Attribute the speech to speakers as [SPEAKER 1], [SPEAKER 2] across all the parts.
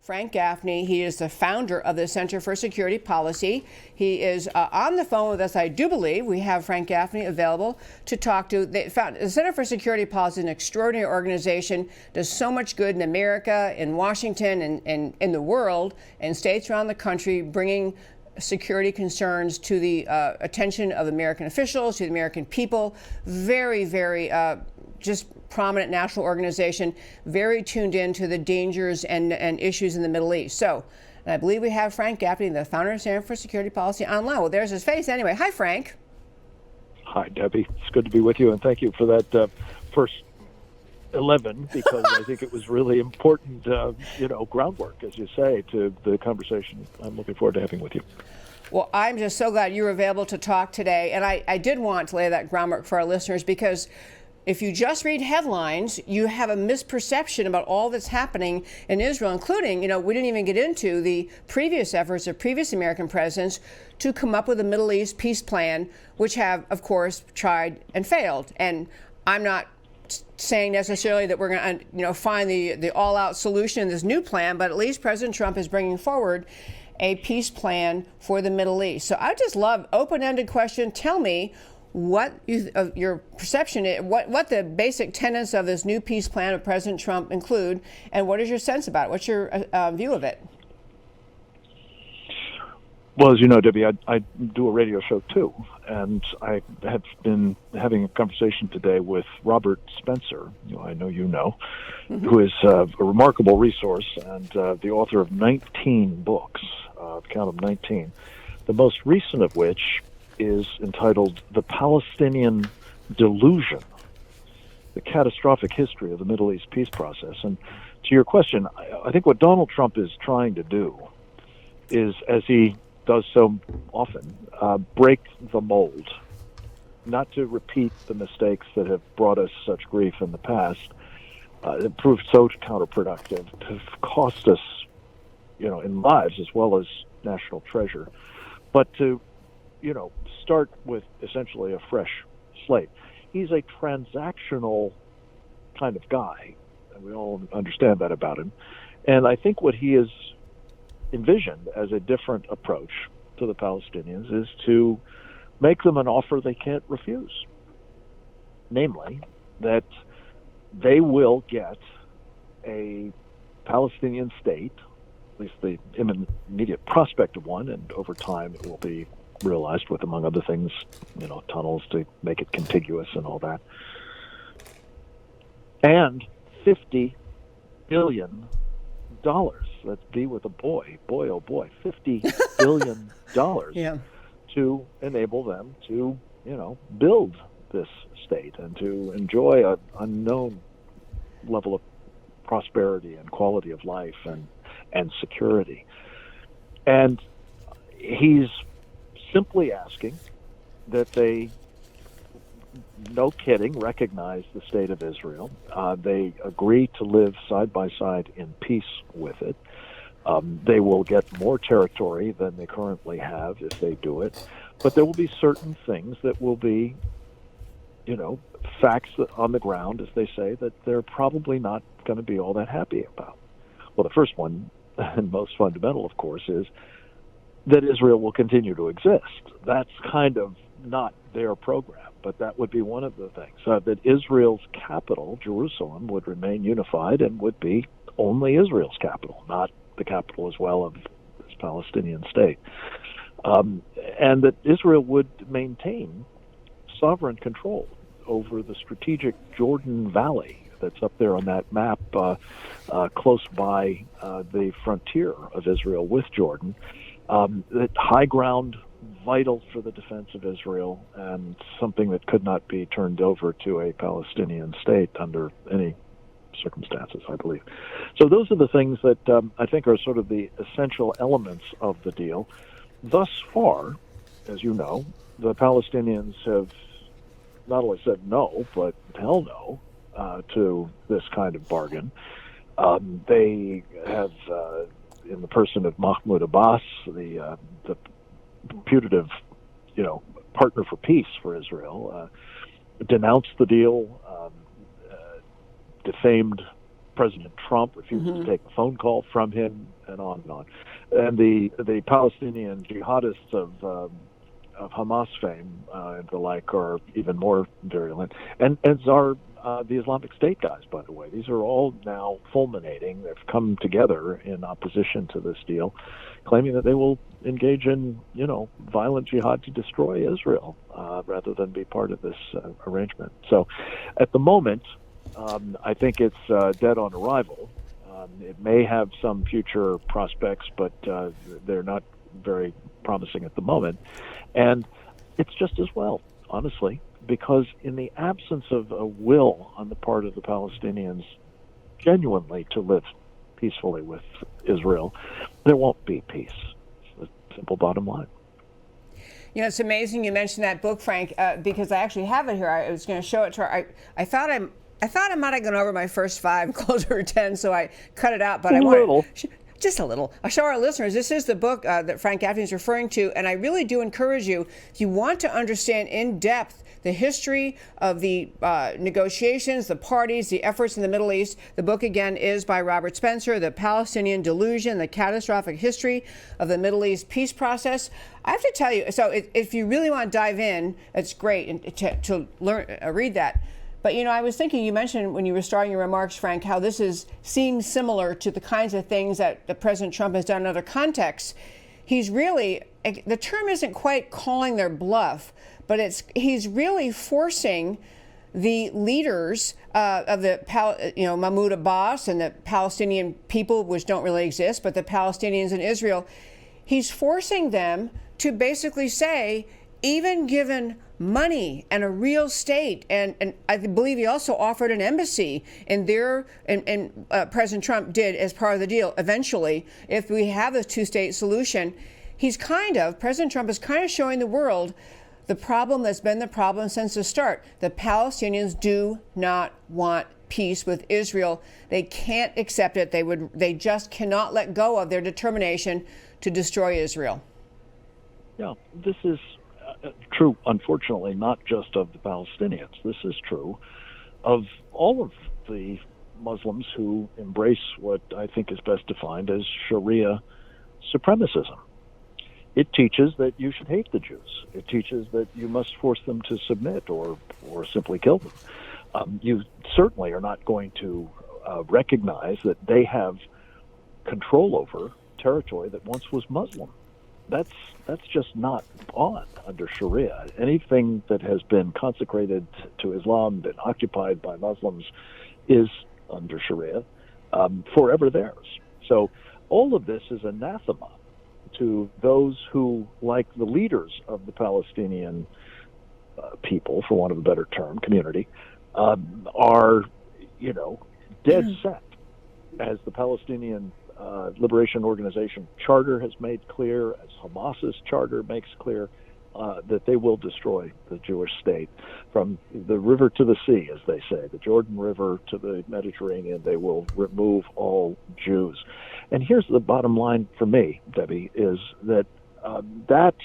[SPEAKER 1] Frank Gaffney. He is the founder of the Center for Security Policy. He is on the phone with us, I do believe. We have Frank Gaffney available to talk to. The Center for Security Policy is an extraordinary organization, does so much good in America, in Washington, and in the world, and states around the country, bringing security concerns to the attention of American officials, to the American people. Very, very just prominent national organization, very tuned in to the dangers and issues in the Middle East. So, and I believe we have Frank Gaffney, the founder of Center for Security Policy, online. Well, there's his face anyway. Hi, Frank.
[SPEAKER 2] Hi, Debbie. It's good to be with you, and thank you for that first 11, because I think it was really important, groundwork, as you say, to the conversation I'm looking forward to having with you.
[SPEAKER 1] Well, I'm just so glad you were available to talk today, and I did want to lay that groundwork for our listeners, because if you just read headlines, you have a misperception about all that's happening in Israel, including, we didn't even get into the previous efforts of previous American presidents to come up with a Middle East peace plan, which have, of course, tried and failed. And I'm not saying necessarily that we're going to, find the all-out solution in this new plan, but at least President Trump is bringing forward a peace plan for the Middle East. So I just love open-ended question. Tell me what your perception is, what the basic tenets of this new peace plan of President Trump include, and what is your sense about it? What's your view of it?
[SPEAKER 2] Well, as you know, Debbie, I do a radio show too, and I have been having a conversation today with Robert Spencer, who I know you know, who is a remarkable resource and the author of 19 books, count of 19, the most recent of which is entitled The Palestinian Delusion, the Catastrophic History of the Middle East Peace Process. And to your question, I think what Donald Trump is trying to do is, as he does so often, break the mold, not to repeat the mistakes that have brought us such grief in the past. It proved so counterproductive, to cost us, in lives as well as national treasure, but to, start with essentially a fresh slate. He's a transactional kind of guy, and we all understand that about him. And I think what he has envisioned as a different approach to the Palestinians is to make them an offer they can't refuse. Namely, that they will get a Palestinian state, at least the immediate prospect of one, and over time it will be realized with, among other things, tunnels to make it contiguous and all that. And $50 billion. That's B with a boy. Boy, oh boy. $50 billion
[SPEAKER 1] Yeah.
[SPEAKER 2] to enable them to, build this state and to enjoy an unknown level of prosperity and quality of life and security. And he's simply asking that they, no kidding, recognize the state of Israel. They agree to live side by side in peace with it. They will get more territory than they currently have if they do it. But there will be certain things that will be, facts on the ground, as they say, that they're probably not going to be all that happy about. Well, the first one, and most fundamental, of course, is that Israel will continue to exist. That's kind of not their program, but that would be one of the things. That Israel's capital, Jerusalem, would remain unified and would be only Israel's capital, not the capital as well of this Palestinian state. And that Israel would maintain sovereign control over the strategic Jordan Valley that's up there on that map close by the frontier of Israel with Jordan. That high ground, vital for the defense of Israel, and something that could not be turned over to a Palestinian state under any circumstances, I believe. So those are the things that I think are sort of the essential elements of the deal. Thus far, as you know, the Palestinians have not only said no, but hell no to this kind of bargain. They have, in the person of Mahmoud Abbas, the putative, partner for peace for Israel, denounced the deal, defamed President Trump refuses to take a phone call from him, and on and on. And the Palestinian jihadists of Hamas fame and the like are even more virulent. And as are the Islamic State guys, by the way. These are all now fulminating. They've come together in opposition to this deal, claiming that they will engage in, violent jihad to destroy Israel rather than be part of this arrangement. So at the moment, I think it's dead on arrival. It may have some future prospects, but they're not very promising at the moment. And it's just as well, honestly, because in the absence of a will on the part of the Palestinians genuinely to live peacefully with Israel, there won't be peace. It's the simple bottom line.
[SPEAKER 1] It's amazing you mentioned that book, Frank, because I actually have it here. I was going to show it to her. I thought I might have gone over my first 5, closer to 10, so I cut it out. But I want just a little. I'll show our listeners. This is the book that Frank Gaffney is referring to, and I really do encourage you, if you want to understand in depth the history of the negotiations, the parties, the efforts in the Middle East, the book again is by Robert Spencer, The Palestinian Delusion, The Catastrophic History of the Middle East Peace Process. I have to tell you, so if you really want to dive in, it's great to learn, read that. But, I was thinking, you mentioned when you were starting your remarks, Frank, how this seems similar to the kinds of things that President Trump has done in other contexts. He's really, the term isn't quite calling their bluff, but he's really forcing the leaders of the, Mahmoud Abbas and the Palestinian people, which don't really exist, but the Palestinians in Israel, he's forcing them to basically say, even given money and a real state, and I believe he also offered an embassy and President Trump did as part of the deal. Eventually, if we have a two-state solution, President Trump is kind of showing the world the problem that's been the problem since the start. The Palestinians do not want peace with Israel. They can't accept it. They just cannot let go of their determination to destroy Israel.
[SPEAKER 2] Yeah, this is true, unfortunately, not just of the Palestinians. This is true of all of the Muslims who embrace what I think is best defined as Sharia supremacism. It teaches that you should hate the Jews. It teaches that you must force them to submit or simply kill them. You certainly are not going to recognize that they have control over territory that once was Muslim. That's just not on under Sharia. Anything that has been consecrated to Islam, been occupied by Muslims, is under Sharia, forever theirs. So all of this is anathema to those who, like the leaders of the Palestinian people, for want of a better term, community, are, dead set, as the Palestinian Liberation Organization charter has made clear, as Hamas's charter makes clear, that they will destroy the Jewish state from the river to the sea, as they say, the Jordan River to the Mediterranean. They will remove all Jews. And here's the bottom line for me, Debbie, is that that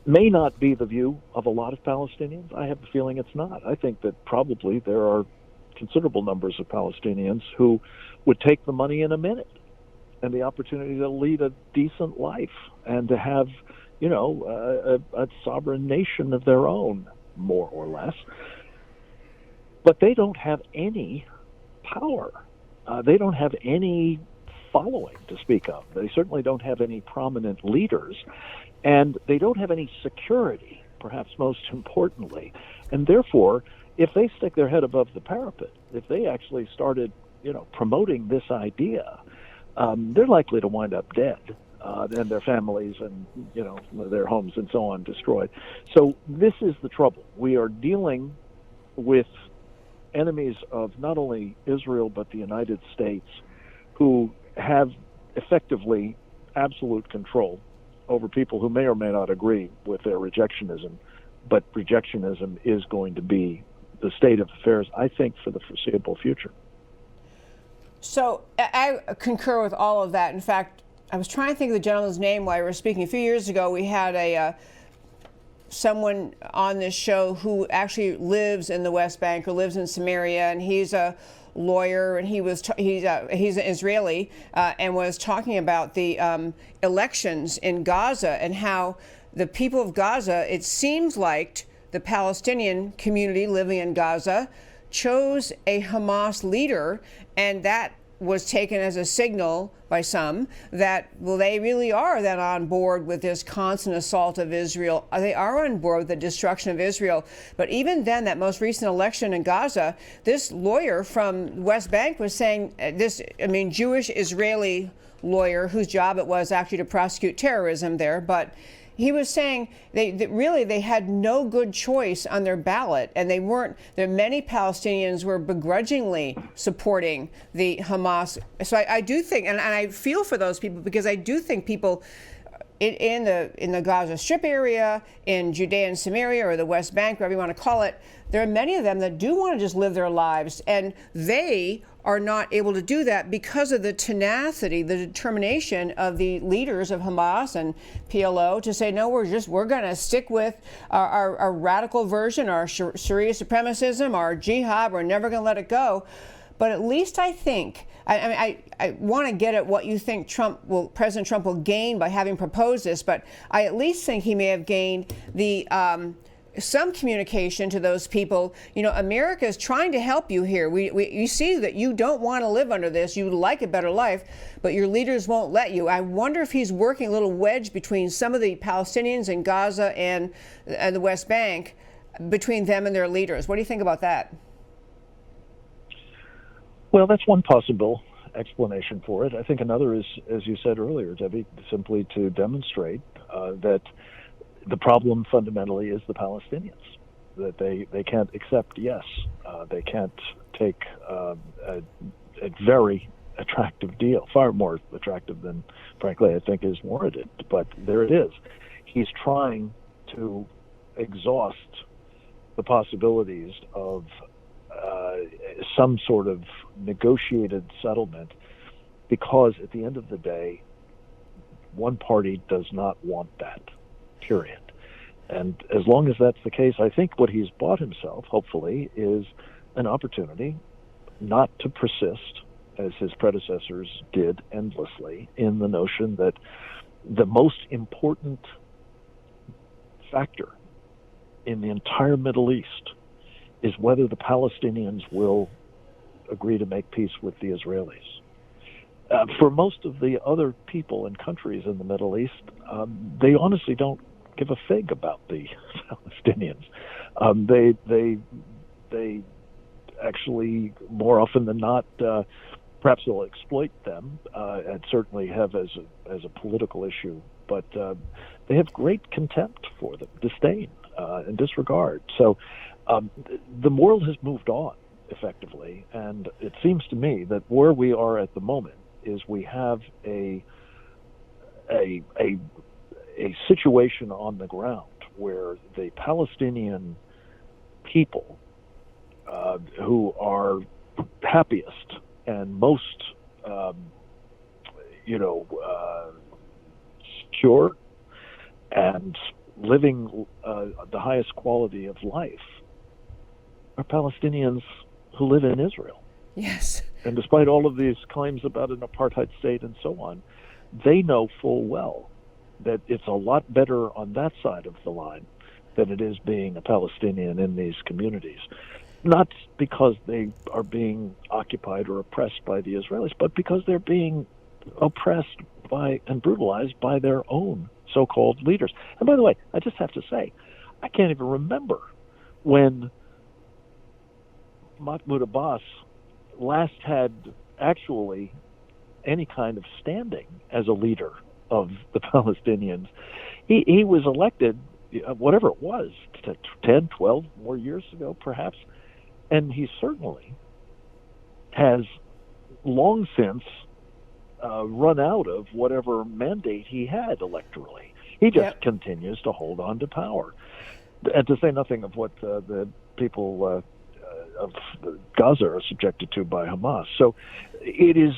[SPEAKER 2] may not be the view of a lot of Palestinians. I have the feeling it's not. I think that probably there are considerable numbers of Palestinians who would take the money in a minute and the opportunity to lead a decent life and to have, a sovereign nation of their own, more or less. But they don't have any power. They don't have any following to speak of. They certainly don't have any prominent leaders, and they don't have any security, perhaps most importantly. And therefore, if they stick their head above the parapet, if they actually started, promoting this idea, they're likely to wind up dead, and their families and, their homes and so on destroyed. So this is the trouble. We are dealing with enemies of not only Israel, but the United States, who have effectively absolute control over people who may or may not agree with their rejectionism, but rejectionism is going to be the state of affairs, I think, for the foreseeable future.
[SPEAKER 1] So I concur with all of that. In fact, I was trying to think of the gentleman's name while we were speaking. A few years ago, we had someone on this show who actually lives in the West Bank or lives in Samaria, and he's a lawyer, and he's an Israeli, and was talking about the elections in Gaza and how the people of Gaza, it seems like the Palestinian community living in Gaza chose a Hamas leader, and that was taken as a signal by some that, well, they really are then on board with this constant assault of Israel. They are on board with the destruction of Israel. But even then, that most recent election in Gaza, this lawyer from West Bank was saying Jewish Israeli lawyer whose job it was actually to prosecute terrorism there, but he was saying they had no good choice on their ballot, and many Palestinians were begrudgingly supporting the Hamas. So I do think, and I feel for those people, because I do think people in the Gaza Strip area, in Judea and Samaria, or the West Bank, whatever you want to call it, there are many of them that do want to just live their lives, and they are not able to do that because of the tenacity, the determination of the leaders of Hamas and PLO to say, no, we're going to stick with our radical version, our Sharia supremacism, our jihad. We're never going to let it go. But at least I think, I want to get at what you think President Trump will gain by having proposed this, but I at least think he may have gained some communication to those people. America is trying to help you here. You see that you don't want to live under this. You would like a better life, but your leaders won't let you. I wonder if he's working a little wedge between some of the Palestinians in Gaza and the West Bank, between them and their leaders. What do you think about that?
[SPEAKER 2] Well, that's one possible explanation for it. I think another is, as you said earlier, Debbie, simply to demonstrate that the problem fundamentally is the Palestinians, that they can't accept yes. They can't take a very attractive deal, far more attractive than, frankly, I think is warranted. But there it is. He's trying to exhaust the possibilities of some sort of negotiated settlement, because at the end of the day, one party does not want that, period. And as long as that's the case, I think what he's bought himself, hopefully, is an opportunity not to persist, as his predecessors did endlessly, in the notion that the most important factor in the entire Middle East is whether the Palestinians will agree to make peace with the Israelis. For most of the other people and countries in the Middle East, they honestly don't give a fig about the Palestinians. They actually, more often than not, perhaps they'll exploit them, and certainly have as a political issue. But they have great contempt for them, disdain, and disregard. So the world has moved on effectively, and it seems to me that where we are at the moment is we have a situation on the ground where the Palestinian people who are happiest and most secure and living the highest quality of life are Palestinians who live in Israel.
[SPEAKER 1] Yes.
[SPEAKER 2] And despite all of these claims about an apartheid state and so on, they know full well that it's a lot better on that side of the line than it is being a Palestinian in these communities. Not because they are being occupied or oppressed by the Israelis, but because they're being oppressed by and brutalized by their own so-called leaders. And by the way, I just have to say, I can't even remember when Mahmoud Abbas last had actually any kind of standing as a leader of the Palestinians. He was elected, whatever it was, 10, 12 more years ago, perhaps, and he certainly has long since run out of whatever mandate he had electorally. He just continues to hold on to power. And to say nothing of what the people of Gaza are subjected to by Hamas. So it is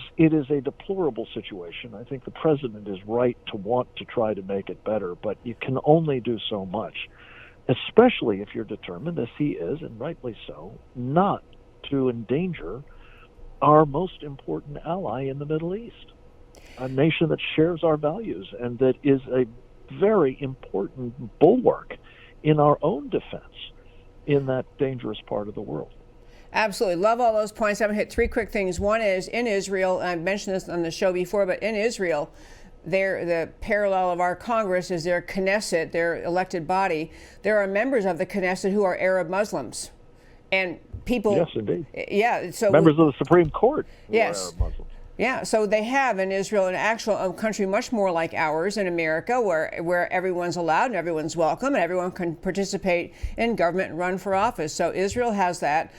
[SPEAKER 2] a deplorable situation. I think the president is right to want to try to make it better, but you can only do so much especially if you're determined, as he is, and rightly so, not to endanger our most important ally in the Middle East, a nation that shares our values and that is a very important bulwark in our own defense in that dangerous part of the world.
[SPEAKER 1] Absolutely. Love all those points. I'm going to hit three quick things. One is in Israel, and I've mentioned this on the show before, but in Israel, the parallel of our Congress is their Knesset, their elected body. There are members of the Knesset who are Arab Muslims. And people...
[SPEAKER 2] Yes, indeed.
[SPEAKER 1] Yeah. So
[SPEAKER 2] members of the Supreme Court who
[SPEAKER 1] yes.
[SPEAKER 2] are Arab Muslims.
[SPEAKER 1] Yeah, so they have in Israel an actual country much more like ours in America, where everyone's allowed and everyone's welcome and everyone can participate in government and run for office. So Israel has that,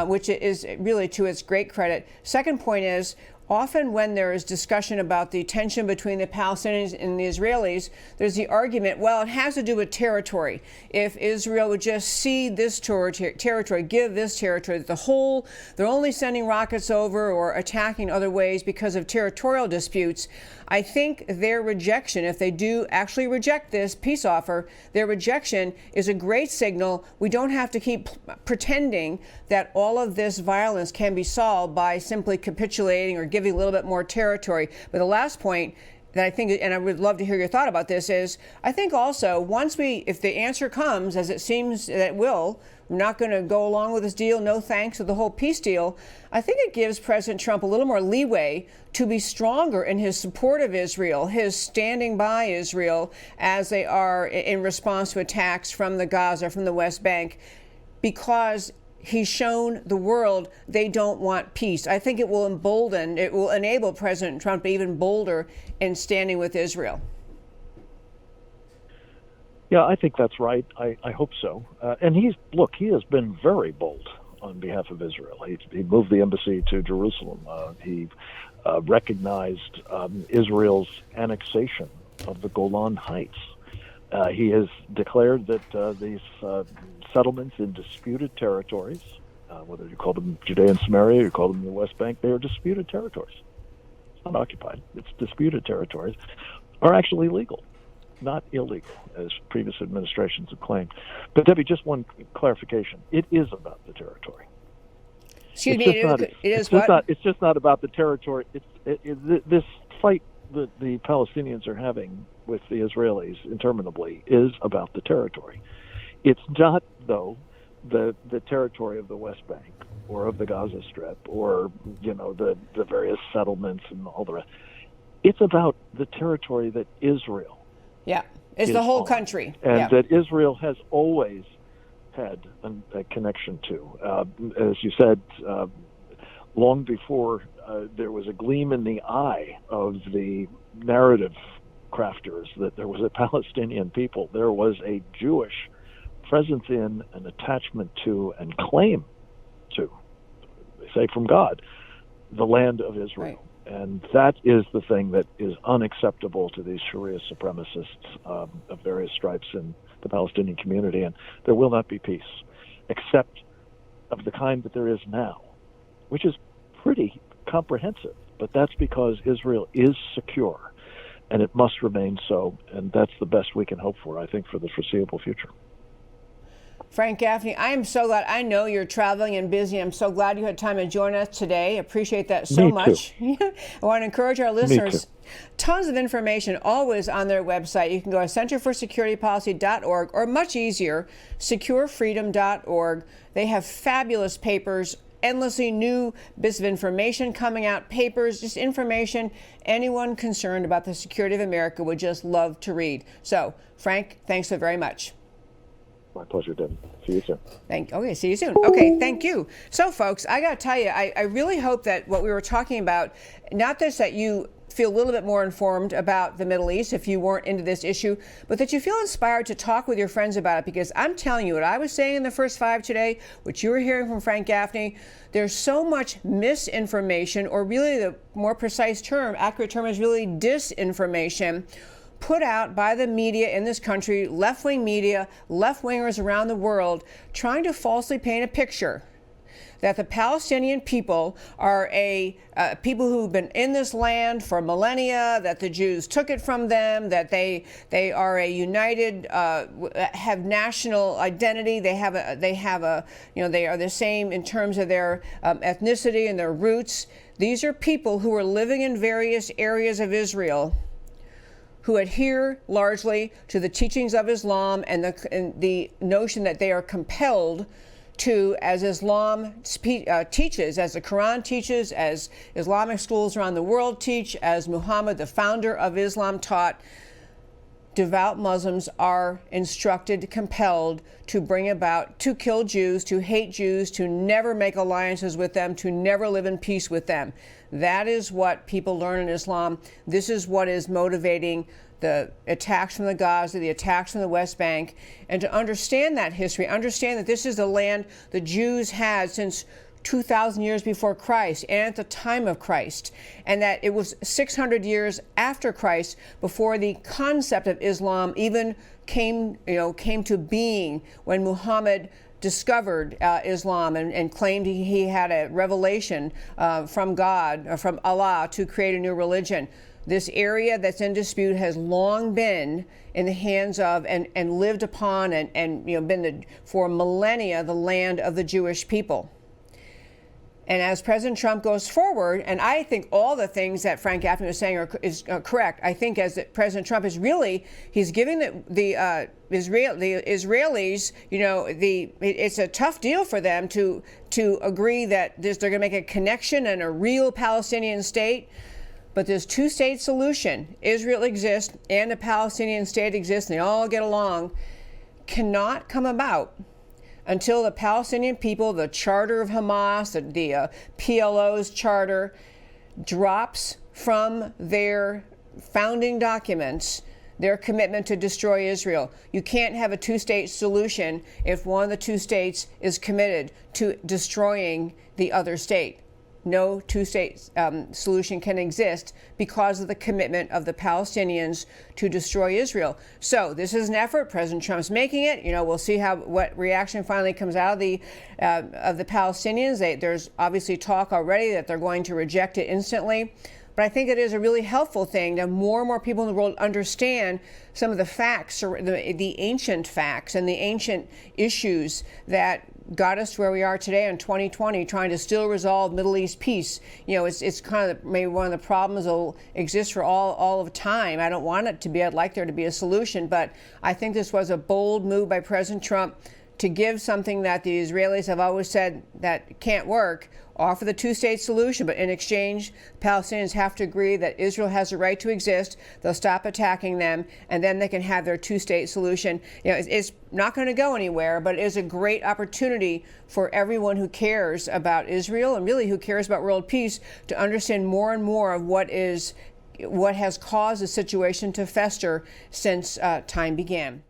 [SPEAKER 1] which is really to its great credit. Second point is, often when there is discussion about the tension between the Palestinians and the Israelis, there's the argument, well, it has to do with territory. If Israel would just cede this territory, give this territory, they're only sending rockets over or attacking other ways because of territorial disputes. I think their rejection, if they do actually reject this peace offer, their rejection is a great signal. We don't have to keep pretending that all of this violence can be solved by simply capitulating or giving a little bit more territory. But the last point that I think, and I would love to hear your thought about this, is I think also if the answer comes, as it seems that it will, we're not going to go along with this deal, no thanks to the whole peace deal, I think it gives President Trump a little more leeway to be stronger in his support of Israel, his standing by Israel as they are in response to attacks from the Gaza, from the West Bank, because he's shown the world they don't want peace. I think it will enable President Trump to be even bolder in standing with Israel.
[SPEAKER 2] Yeah, I think that's right. I hope so. And he has been very bold on behalf of Israel. He moved the embassy to Jerusalem. He recognized Israel's annexation of the Golan Heights. He has declared that these settlements in disputed territories, whether you call them Judea and Samaria or you call them the West Bank, they are disputed territories. It's not occupied. It's disputed territories, are actually legal, not illegal, as previous administrations have claimed. But Debbie, just one clarification. It is about the territory.
[SPEAKER 1] Excuse me,
[SPEAKER 2] it's just not about the territory. This fight that the Palestinians are having with the Israelis interminably is about the territory. It's not, though, the territory of the West Bank or of the Gaza Strip or, the various settlements and all the rest. It's about the territory that Israel
[SPEAKER 1] it's the whole country.
[SPEAKER 2] And that Israel has always had a connection to. As you said, long before there was a gleam in the eye of the narrative crafters that there was a Palestinian people, there was a Jewish presence in, an attachment to, and claim to, they say from God, the land of Israel. Right. And that is the thing that is unacceptable to these Sharia supremacists of various stripes in the Palestinian community. And there will not be peace, except of the kind that there is now, which is pretty comprehensive. But that's because Israel is secure, and it must remain so. And that's the best we can hope for, I think, for the foreseeable future.
[SPEAKER 1] Frank Gaffney, I am so glad. I know you're traveling and busy. I'm so glad you had time to join us today. Appreciate that so much. I want to encourage our listeners. Tons of information always on their website. You can go to centerforsecuritypolicy.org or much easier, securefreedom.org. They have fabulous papers, endlessly new bits of information coming out, papers, just information anyone concerned about the security of America would just love to read. So, Frank, thanks so very much.
[SPEAKER 2] My pleasure, Debbie. See you soon.
[SPEAKER 1] See you soon. Okay, thank you. So, folks, I got to tell you, I really hope that what we were talking about, not just that you feel a little bit more informed about the Middle East if you weren't into this issue, but that you feel inspired to talk with your friends about it, because I'm telling you, what I was saying in the first 5 today, what you were hearing from Frank Gaffney, there's so much misinformation, or really the more precise term, accurate term is really disinformation, put out by the media in this country, left-wing media, left-wingers around the world, trying to falsely paint a picture that the Palestinian people are a people who've been in this land for millennia, that the Jews took it from them, that they are a united, have national identity. They have a, you know, they are the same in terms of their ethnicity and their roots. These are people who are living in various areas of Israel who adhere largely to the teachings of Islam and the notion that they are compelled to, as Islam teaches, as the Quran teaches, as Islamic schools around the world teach, as Muhammad, the founder of Islam, taught. Devout Muslims are instructed, compelled to bring about, to kill Jews, to hate Jews, to never make alliances with them, to never live in peace with them. That is what people learn in Islam. This is what is motivating the attacks from the Gaza, the attacks from the West Bank. And to understand that history, understand that this is the land the Jews had since 2,000 years before Christ and at the time of Christ, and that it was 600 years after Christ before the concept of Islam even came to being, when Muhammad discovered Islam and claimed he had a revelation from God, from Allah, to create a new religion. This area that's in dispute has long been in the hands of and lived upon and been for millennia the land of the Jewish people. And as President Trump goes forward, and I think all the things that Frank Gaffney was saying is correct. I think as President Trump is really, he's giving the Israelis, it's a tough deal for them to agree that they're going to make a connection and a real Palestinian state. But this two-state solution, Israel exists and the Palestinian state exists, and they all get along, cannot come about until the Palestinian people, the charter of Hamas, the PLO's charter, drops from their founding documents their commitment to destroy Israel. You can't have a two-state solution if one of the two states is committed to destroying the other state. No two-state solution can exist because of the commitment of the Palestinians to destroy Israel. So this is an effort. President Trump's making it. We'll see what reaction finally comes out of the Palestinians. There's obviously talk already that they're going to reject it instantly. But I think it is a really helpful thing that more and more people in the world understand some of the facts, or the ancient facts and the ancient issues that got us to where we are today in 2020, trying to still resolve Middle East peace. It's kind of maybe one of the problems that will exist for all of time. I don't want it to be. I'd like there to be a solution. But I think this was a bold move by President Trump to give something that the Israelis have always said that can't work, offer the two-state solution, but in exchange, Palestinians have to agree that Israel has a right to exist. They'll stop attacking them, and then they can have their two-state solution. It's not going to go anywhere, but it is a great opportunity for everyone who cares about Israel and really who cares about world peace to understand more and more of what has caused the situation to fester since time began.